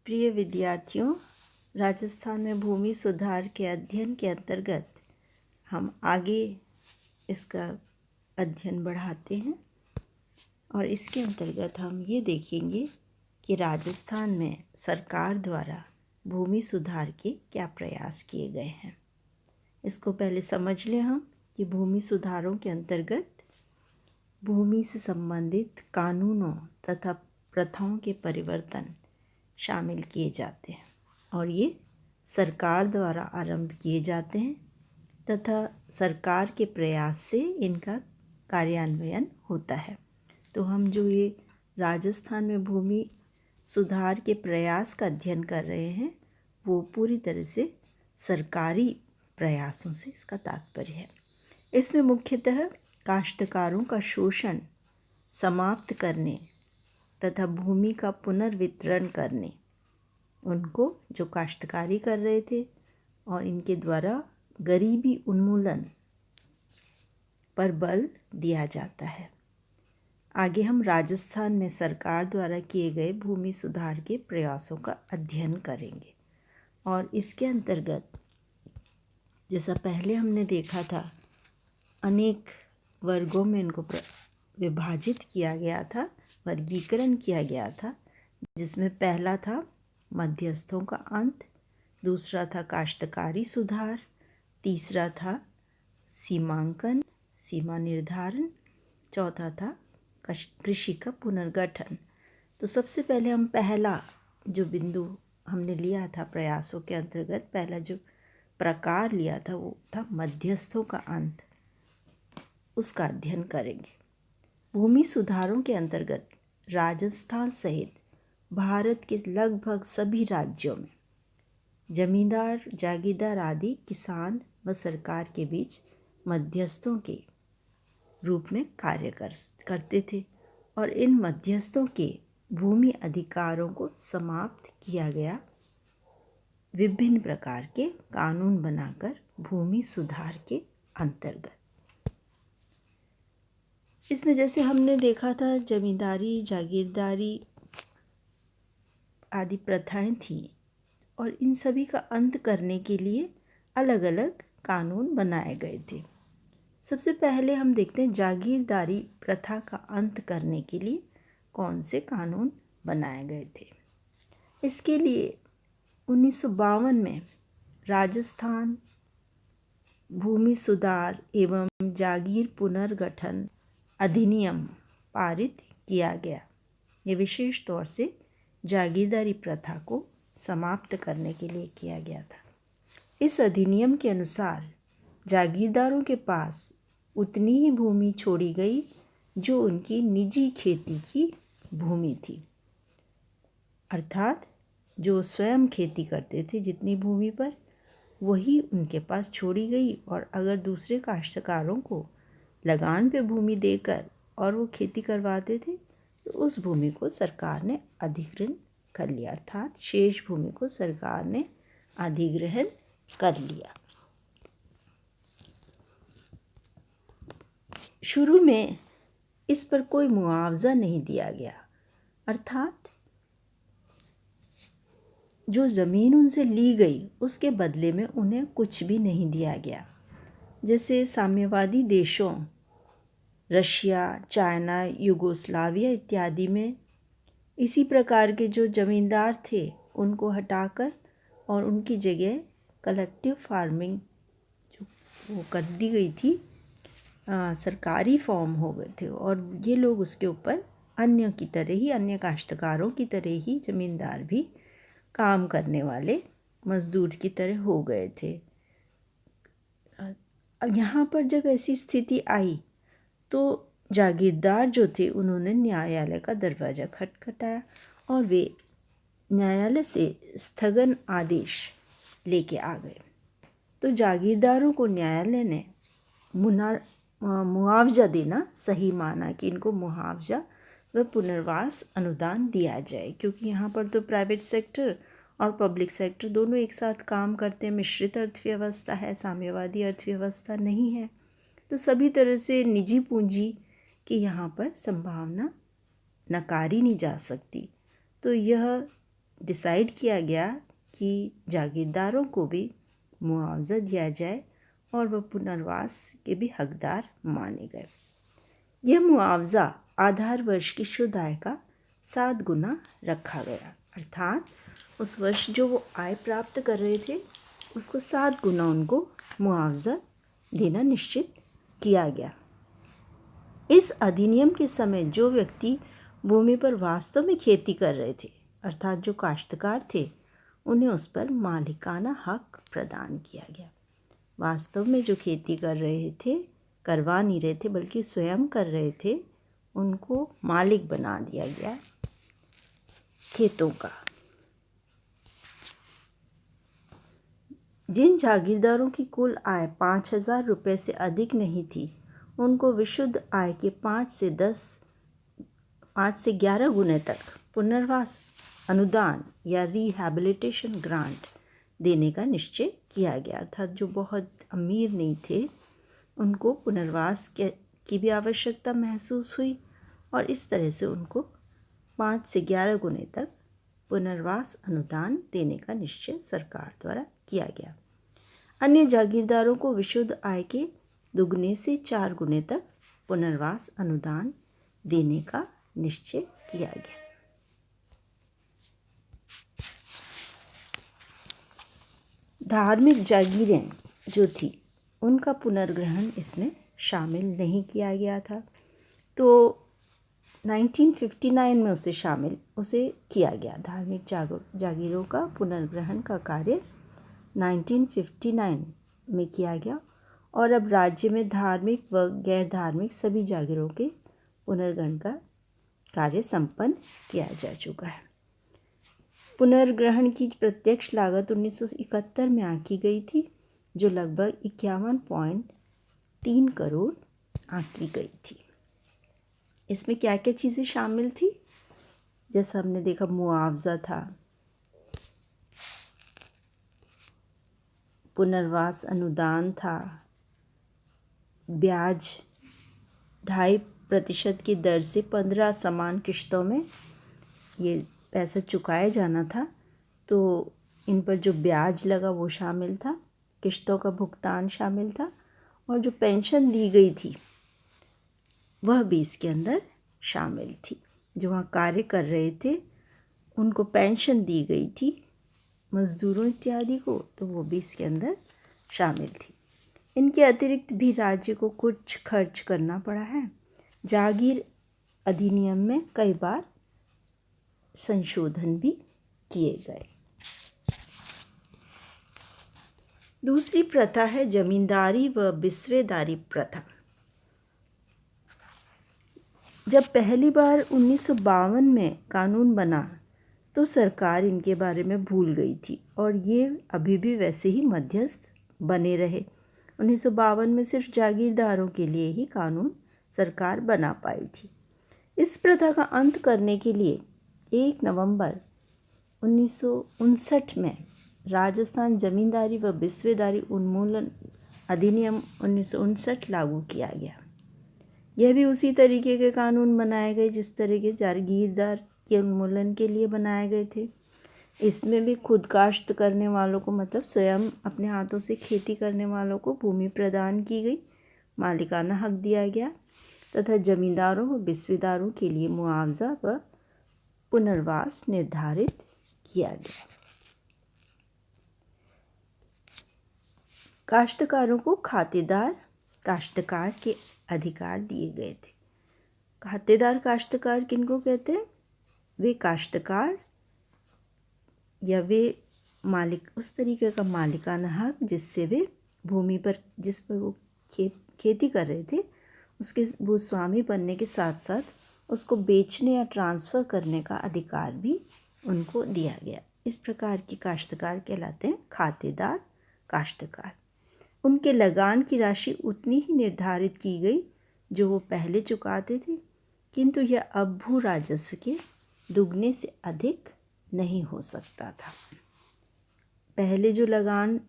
प्रिय विद्यार्थियों, राजस्थान में भूमि सुधार के अध्ययन के अंतर्गत हम आगे इसका अध्ययन बढ़ाते हैं और इसके अंतर्गत हम ये देखेंगे कि राजस्थान में सरकार द्वारा भूमि सुधार के क्या प्रयास किए गए हैं। इसको पहले समझ लें हम कि भूमि सुधारों के अंतर्गत भूमि से संबंधित कानूनों तथा प्रथाओं के परिवर्तन शामिल किए जाते हैं और ये सरकार द्वारा आरंभ किए जाते हैं तथा सरकार के प्रयास से इनका कार्यान्वयन होता है। तो हम जो ये राजस्थान में भूमि सुधार के प्रयास का अध्ययन कर रहे हैं वो पूरी तरह से सरकारी प्रयासों से इसका तात्पर्य है। इसमें मुख्यतः काश्तकारों का शोषण समाप्त करने तथा भूमि का पुनर्वितरण करने, उनको जो काश्तकारी कर रहे थे और इनके द्वारा गरीबी उन्मूलन पर बल दिया जाता है। आगे हम राजस्थान में सरकार द्वारा किए गए भूमि सुधार के प्रयासों का अध्ययन करेंगे और इसके अंतर्गत जैसा पहले हमने देखा था अनेक वर्गों में इनको विभाजित किया गया था, वर्गीकरण किया गया था, जिसमें पहला था मध्यस्थों का अंत, दूसरा था काश्तकारी सुधार, तीसरा था सीमांकन सीमा निर्धारण, चौथा था कृषि का पुनर्गठन। तो सबसे पहले हम पहला जो बिंदु हमने लिया था प्रयासों के अंतर्गत, पहला जो प्रकार लिया था वो था मध्यस्थों का अंत, उसका अध्ययन करेंगे। भूमि सुधारों के अंतर्गत राजस्थान सहित भारत के लगभग सभी राज्यों में जमींदार, जागीरदार आदि किसान व सरकार के बीच मध्यस्थों के रूप में कार्य करते थे और इन मध्यस्थों के भूमि अधिकारों को समाप्त किया गया। विभिन्न प्रकार के कानून बनाकर भूमि सुधार के अंतर्गत इसमें जैसे हमने देखा था जमींदारी, जागीरदारी आदि प्रथाएं थीं और इन सभी का अंत करने के लिए अलग अलग कानून बनाए गए थे। सबसे पहले हम देखते हैं जागीरदारी प्रथा का अंत करने के लिए कौन से कानून बनाए गए थे। इसके लिए 1952 में राजस्थान भूमि सुधार एवं जागीर पुनर्गठन अधिनियम पारित किया गया। ये विशेष तौर से जागीरदारी प्रथा को समाप्त करने के लिए किया गया था। इस अधिनियम के अनुसार जागीरदारों के पास उतनी ही भूमि छोड़ी गई जो उनकी निजी खेती की भूमि थी, अर्थात जो स्वयं खेती करते थे जितनी भूमि पर वही उनके पास छोड़ी गई और अगर दूसरे काश्तकारों को लगान पे भूमि देकर और वो खेती करवाते थे तो उस भूमि को सरकार ने अधिग्रहण कर लिया, अर्थात शेष भूमि को सरकार ने अधिग्रहण कर लिया। शुरू में इस पर कोई मुआवजा नहीं दिया गया, अर्थात जो ज़मीन उनसे ली गई उसके बदले में उन्हें कुछ भी नहीं दिया गया। जैसे साम्यवादी देशों रशिया, चाइना, युगोस्लाविया इत्यादि में इसी प्रकार के जो ज़मींदार थे उनको हटाकर और उनकी जगह कलेक्टिव फार्मिंग जो वो कर दी गई थी, सरकारी फॉर्म हो गए थे और ये लोग उसके ऊपर अन्य की तरह ही, अन्य काश्तकारों की तरह ही ज़मींदार भी काम करने वाले मजदूर की तरह हो गए थे। अब यहाँ पर जब ऐसी स्थिति आई तो जागीरदार जो थे उन्होंने न्यायालय का दरवाज़ा खटखटाया और वे न्यायालय से स्थगन आदेश लेके आ गए। तो जागीरदारों को न्यायालय ने मुआवजा देना सही माना कि इनको मुआवजा व पुनर्वास अनुदान दिया जाए, क्योंकि यहाँ पर तो प्राइवेट सेक्टर और पब्लिक सेक्टर दोनों एक साथ काम करते हैं। मिश्रित अर्थव्यवस्था है, साम्यवादी अर्थव्यवस्था नहीं है, तो सभी तरह से निजी पूंजी की यहाँ पर संभावना नकारी नहीं जा सकती। तो यह डिसाइड किया गया कि जागीरदारों को भी मुआवजा दिया जाए और वह पुनर्वास के भी हकदार माने गए। यह मुआवजा आधार वर्ष की शुद्ध आय का 7 गुना रखा गया, अर्थात उस वर्ष जो वो आय प्राप्त कर रहे थे उसका 7 गुना उनको मुआवजा देना निश्चित किया गया। इस अधिनियम के समय जो व्यक्ति भूमि पर वास्तव में खेती कर रहे थे, अर्थात जो काश्तकार थे, उन्हें उस पर मालिकाना हक प्रदान किया गया। वास्तव में जो खेती कर रहे थे, करवा नहीं रहे थे बल्कि स्वयं कर रहे थे, उनको मालिक बना दिया गया खेतों का। जिन जागीरदारों की कुल आय 5,000 रुपये से अधिक नहीं थी, उनको विशुद्ध आय के 5 से 11 गुने तक पुनर्वास अनुदान या रिहैबिलिटेशन ग्रांट देने का निश्चय किया गया, अर्थात जो बहुत अमीर नहीं थे उनको पुनर्वास की भी आवश्यकता महसूस हुई और इस तरह से उनको 5 से 11 गुने तक पुनर्वास अनुदान देने का निश्चय सरकार द्वारा किया गया। अन्य जागीरदारों को विशुद्ध आय के दुगने से 4 गुने तक पुनर्वास अनुदान देने का निश्चय किया गया। धार्मिक जागीरें जो थी उनका पुनर्ग्रहण इसमें शामिल नहीं किया गया था, तो 1959 में उसे किया गया। धार्मिक जागीरों का पुनर्ग्रहण का कार्य 1959 में किया गया और अब राज्य में धार्मिक व गैर धार्मिक सभी जागीरों के पुनर्ग्रहण का कार्य संपन्न किया जा चुका है। पुनर्ग्रहण की प्रत्यक्ष लागत 1971 में आंकी गई थी, जो लगभग 51.3 करोड़ आंकी गई थी। इसमें क्या क्या चीज़ें शामिल थी? जैसा हमने देखा, मुआवजा था, पुनर्वास अनुदान था, ब्याज 2.5% की दर से 15 समान किश्तों में ये पैसा चुकाया जाना था, तो इन पर जो ब्याज लगा वो शामिल था, किश्तों का भुगतान शामिल था और जो पेंशन दी गई थी वह भी इसके अंदर शामिल थी। जो वहाँ कार्य कर रहे थे उनको पेंशन दी गई थी, मज़दूरों इत्यादि को, तो वो भी इसके अंदर शामिल थी। इनके अतिरिक्त भी राज्य को कुछ खर्च करना पड़ा है। जागीर अधिनियम में कई बार संशोधन भी किए गए। दूसरी प्रथा है जमींदारी व बिस्वेदारी प्रथा। जब पहली बार 1952 में कानून बना तो सरकार इनके बारे में भूल गई थी और ये अभी भी वैसे ही मध्यस्थ बने रहे। 1952 में सिर्फ जागीरदारों के लिए ही कानून सरकार बना पाई थी। इस प्रथा का अंत करने के लिए 1 नवंबर 1959 में राजस्थान जमींदारी व बिस्वेदारी उन्मूलन अधिनियम 1959 लागू किया गया। यह भी उसी तरीके के कानून बनाए गए जिस तरह के जागीरदार के उन्मूलन के लिए बनाए गए थे। इसमें भी खुद काश्त करने वालों को, मतलब स्वयं अपने हाथों से खेती करने वालों को भूमि प्रदान की गई, मालिकाना हक दिया गया तथा जमींदारों व बिस्वेदारों के लिए मुआवजा व पुनर्वास निर्धारित किया गया। काश्तकारों को काश्तकार के अधिकार दिए गए थे। खातेदार काश्तकार किनको कहते हैं? वे काश्तकार या वे मालिक, उस तरीके का मालिकाना हक जिससे वे भूमि पर, जिस पर वो खेती कर रहे थे, उसके भूस्वामी बनने के साथ साथ उसको बेचने या ट्रांसफ़र करने का अधिकार भी उनको दिया गया। इस प्रकार के काश्तकार कहलाते हैं खातेदार काश्तकार। उनके लगान की राशि उतनी ही निर्धारित की गई जो वो पहले चुकाते थे, किंतु यह अब भू राजस्व के दुगने से अधिक नहीं हो सकता था। पहले जो लगान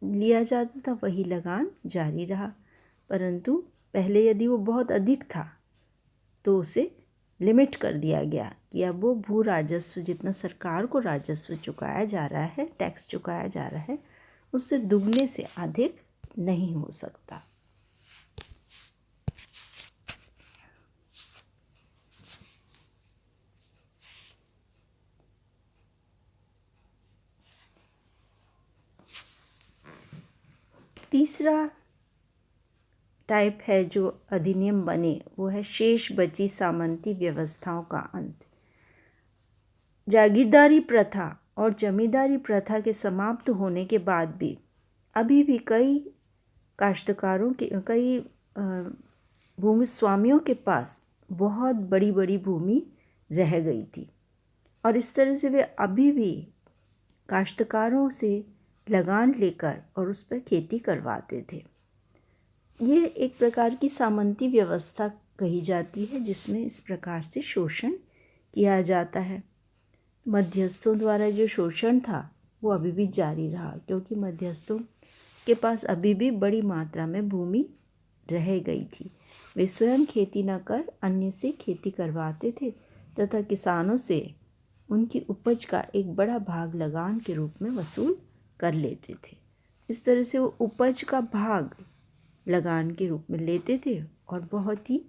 लिया जाता था वही लगान जारी रहा, परंतु पहले यदि वो बहुत अधिक था तो उसे लिमिट कर दिया गया कि अब वो भू राजस्व जितना सरकार को राजस्व चुकाया जा रहा है, टैक्स चुकाया जा रहा है, उससे दुगने से अधिक नहीं हो सकता। तीसरा टाइप है जो अधिनियम बने, वो है शेष बची सामंती व्यवस्थाओं का अंत। जागीरदारी प्रथा और जमींदारी प्रथा के समाप्त होने के बाद भी अभी भी कई काश्तकारों के, कई भूमि स्वामियों के पास बहुत बड़ी बड़ी भूमि रह गई थी और इस तरह से वे अभी भी काश्तकारों से लगान लेकर और उस पर खेती करवाते थे। ये एक प्रकार की सामंती व्यवस्था कही जाती है जिसमें इस प्रकार से शोषण किया जाता है। मध्यस्थों द्वारा जो शोषण था वो अभी भी जारी रहा, क्योंकि मध्यस्थों के पास अभी भी बड़ी मात्रा में भूमि रह गई थी। वे स्वयं खेती न कर अन्य से खेती करवाते थे तथा किसानों से उनकी उपज का एक बड़ा भाग लगान के रूप में वसूल कर लेते थे। इस तरह से वो उपज का भाग लगान के रूप में लेते थे और बहुत ही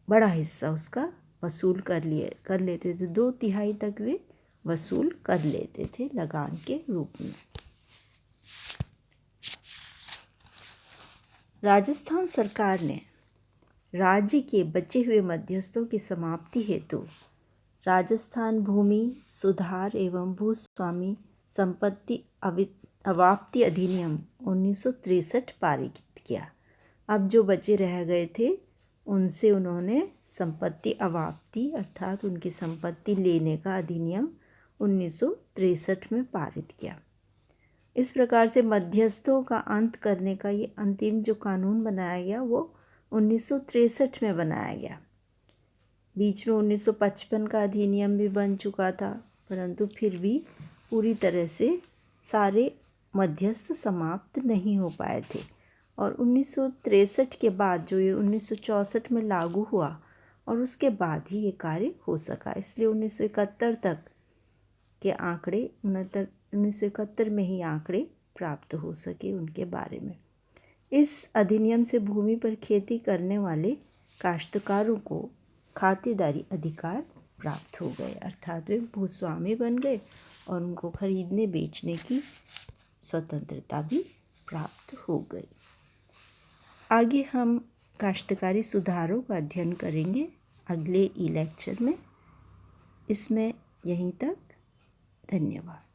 बड़ा हिस्सा उसका वसूल कर लेते थे। 2/3 तक वे वसूल कर लेते थे लगान के रूप में। राजस्थान सरकार ने राज्य के बचे हुए मध्यस्थों की समाप्ति हेतु राजस्थान भूमि सुधार एवं भूस्वामी संपत्ति अवाप्ति अधिनियम 1963 पारित किया। अब जो बचे रह गए थे उनसे उन्होंने संपत्ति अवाप्ति अर्थात उनकी संपत्ति लेने का अधिनियम 1963 में पारित किया। इस प्रकार से मध्यस्थों का अंत करने का ये अंतिम जो कानून बनाया गया वो 1963 में बनाया गया। बीच में 1955 का अधिनियम भी बन चुका था, परंतु फिर भी पूरी तरह से सारे मध्यस्थ समाप्त नहीं हो पाए थे। और 1963 के बाद जो ये 1964 में लागू हुआ और उसके बाद ही ये कार्य हो सका। इसलिए 1971 तक के आंकड़े 1971 में ही आंकड़े प्राप्त हो सके उनके बारे में। इस अधिनियम से भूमि पर खेती करने वाले काश्तकारों को खातेदारी अधिकार प्राप्त हो गए, अर्थात वे भूस्वामी बन गए और उनको खरीदने बेचने की स्वतंत्रता भी प्राप्त हो गई। आगे हम काश्तकारी सुधारों का अध्ययन करेंगे अगले ई लेक्चर में। इसमें यहीं तक। धन्यवाद।